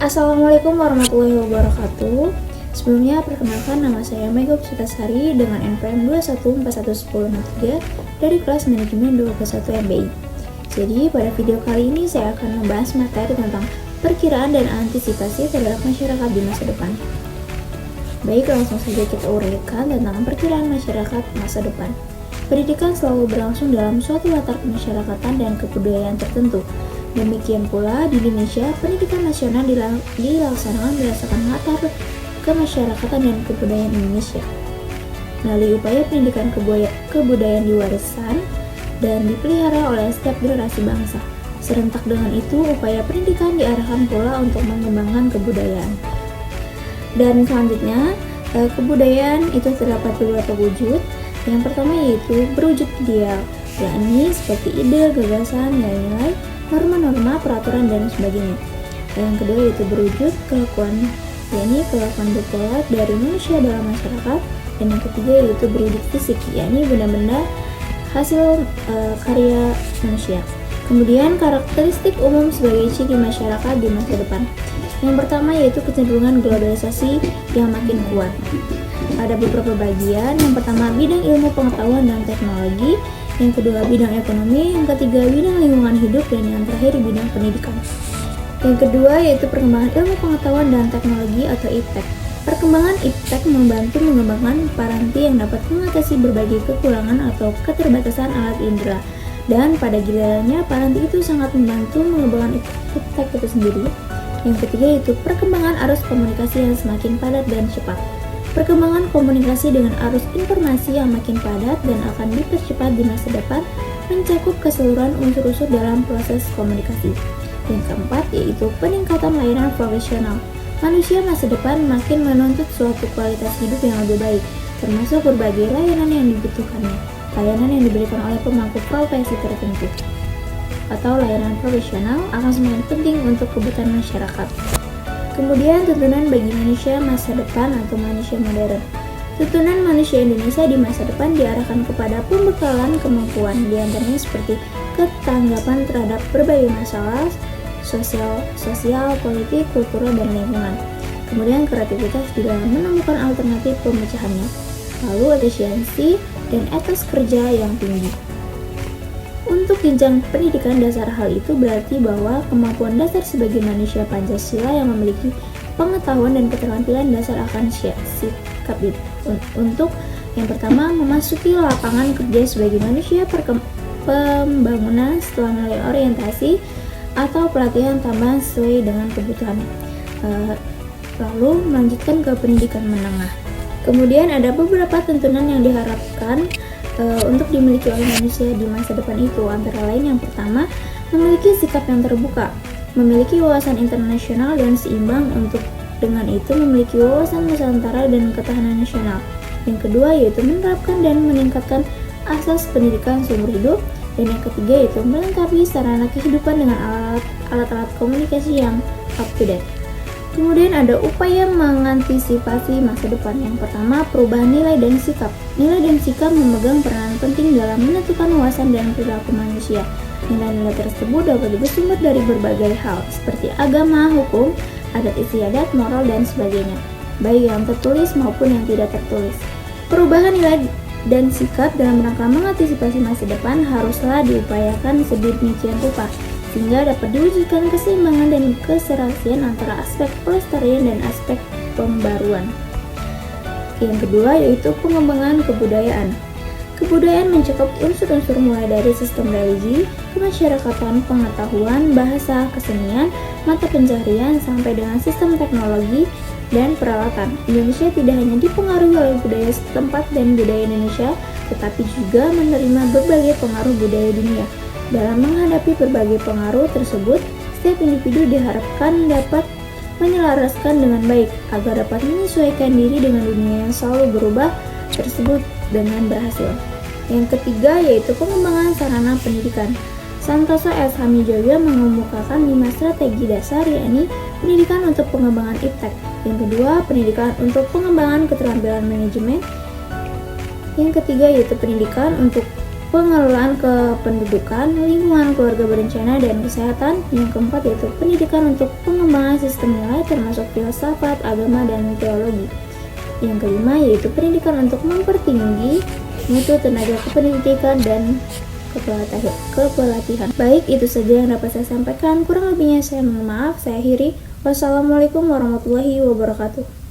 Assalamualaikum warahmatullahi wabarakatuh. Sebelumnya perkenalkan, nama saya Mega Puspitasari dengan NPM 21411063 dari kelas manajemen 21 MBI. Jadi pada video kali ini saya akan membahas materi tentang perkiraan dan antisipasi terhadap masyarakat di masa depan. Baik, langsung saja kita uraikan tentang perkiraan masyarakat masa depan. Pendidikan selalu berlangsung dalam suatu latar kemasyarakatan dan kebudayaan tertentu. Demikian pula di Indonesia, pendidikan nasional dilaksanakan berdasarkan latar kemasyarakatan dan kebudayaan Indonesia. Melalui upaya pendidikan kebudayaan diwariskan dan dipelihara oleh setiap generasi bangsa. Serentak dengan itu, upaya pendidikan diarahkan pula untuk mengembangkan kebudayaan. Dan selanjutnya, kebudayaan itu terdapat beberapa wujud. Yang pertama yaitu berwujud ideal, yakni seperti ide, gagasan, nilai-nilai, norma-norma, peraturan, dan sebagainya. Yang kedua yaitu berwujud kelakuan, yakni kelakuan berpola dari manusia dalam masyarakat. Dan yang ketiga yaitu berwujud fisik, yakni benda-benda hasil karya manusia. Kemudian karakteristik umum sebagai ciri masyarakat di masa depan. Yang pertama yaitu kecenderungan globalisasi yang makin kuat. Ada beberapa bagian. Yang pertama bidang ilmu pengetahuan dan teknologi, yang kedua bidang ekonomi, yang ketiga bidang lingkungan hidup, dan yang terakhir bidang pendidikan. Yang kedua yaitu perkembangan ilmu pengetahuan dan teknologi atau IPTEK. Perkembangan IPTEK membantu mengembangkan paranti yang dapat mengatasi berbagai kekurangan atau keterbatasan alat indera. Dan pada gilirannya paranti itu sangat membantu mengembangkan IPTEK itu sendiri. Yang ketiga yaitu perkembangan arus komunikasi yang semakin padat dan cepat. Perkembangan komunikasi dengan arus informasi yang makin padat dan akan dipercepat di masa depan mencakup keseluruhan unsur-unsur dalam proses komunikasi. Yang keempat yaitu peningkatan layanan profesional. Manusia masa depan makin menuntut suatu kualitas hidup yang lebih baik, termasuk berbagai layanan yang dibutuhkannya. Layanan yang diberikan oleh pemangku profesi tertentu atau layanan profesional akan semakin penting untuk kebutuhan masyarakat. Kemudian tuntunan bagi manusia masa depan atau manusia modern. Tuntunan manusia Indonesia di masa depan diarahkan kepada pembekalan kemampuan, diantaranya seperti ketanggapan terhadap berbagai masalah sosial, politik, kultural, dan lingkungan. Kemudian kreativitas di dalam menemukan alternatif pemecahannya. Lalu efisiensi dan etos kerja yang tinggi. Untuk jenjang pendidikan dasar, hal itu berarti bahwa kemampuan dasar sebagai manusia Pancasila yang memiliki pengetahuan dan keterampilan dasar akan sikap untuk yang pertama memasuki lapangan kerja sebagai manusia pembangunan setelah melalui orientasi atau pelatihan tambahan sesuai dengan kebutuhannya. Lalu melanjutkan ke pendidikan menengah. Kemudian ada beberapa tuntunan yang diharapkan untuk dimiliki oleh manusia di masa depan itu, antara lain yang pertama memiliki sikap yang terbuka, memiliki wawasan internasional dan seimbang, untuk dengan itu memiliki wawasan nusantara dan ketahanan nasional. Yang kedua yaitu menerapkan dan meningkatkan asas pendidikan seumur hidup, dan yang ketiga yaitu melengkapi sarana kehidupan dengan alat-alat komunikasi yang up to date. Kemudian ada upaya mengantisipasi masa depan. Yang pertama, perubahan nilai dan sikap. Nilai dan sikap memegang peranan penting dalam menentukan wawasan dan perilaku manusia. Nilai-nilai tersebut dapat bersumber dari berbagai hal, seperti agama, hukum, adat istiadat, moral, dan sebagainya, baik yang tertulis maupun yang tidak tertulis. Perubahan nilai dan sikap dalam rangka mengantisipasi masa depan haruslah diupayakan sedemikian rupa, sehingga dapat diwujudkan keseimbangan dan keserasian antara aspek pelestarian dan aspek pembaruan. Yang kedua yaitu pengembangan kebudayaan. Kebudayaan mencakup unsur-unsur mulai dari sistem religi, kemasyarakatan, pengetahuan, bahasa, kesenian, mata pencaharian, sampai dengan sistem teknologi dan peralatan. Indonesia tidak hanya dipengaruhi oleh budaya setempat dan budaya Indonesia, tetapi juga menerima berbagai pengaruh budaya dunia. Dalam menghadapi berbagai pengaruh tersebut, setiap individu diharapkan dapat menyelaraskan dengan baik agar dapat menyesuaikan diri dengan dunia yang selalu berubah tersebut dengan berhasil. Yang ketiga yaitu pengembangan sarana pendidikan. Santoso S. Hamijoyo mengemukakan 5 strategi dasar, yakni pendidikan untuk pengembangan IPTEK. Yang kedua, pendidikan untuk pengembangan keterampilan manajemen. Yang ketiga yaitu pendidikan untuk pengelolaan kependudukan, lingkungan keluarga berencana, dan kesehatan. Yang keempat yaitu pendidikan untuk pengembangan sistem nilai termasuk filsafat, agama, dan teologi. Yang kelima yaitu pendidikan untuk mempertinggi mutu tenaga kependidikan dan kepelatihan. Baik, itu saja yang dapat saya sampaikan. Kurang lebihnya saya mohon maaf. Saya akhiri. Wassalamualaikum warahmatullahi wabarakatuh.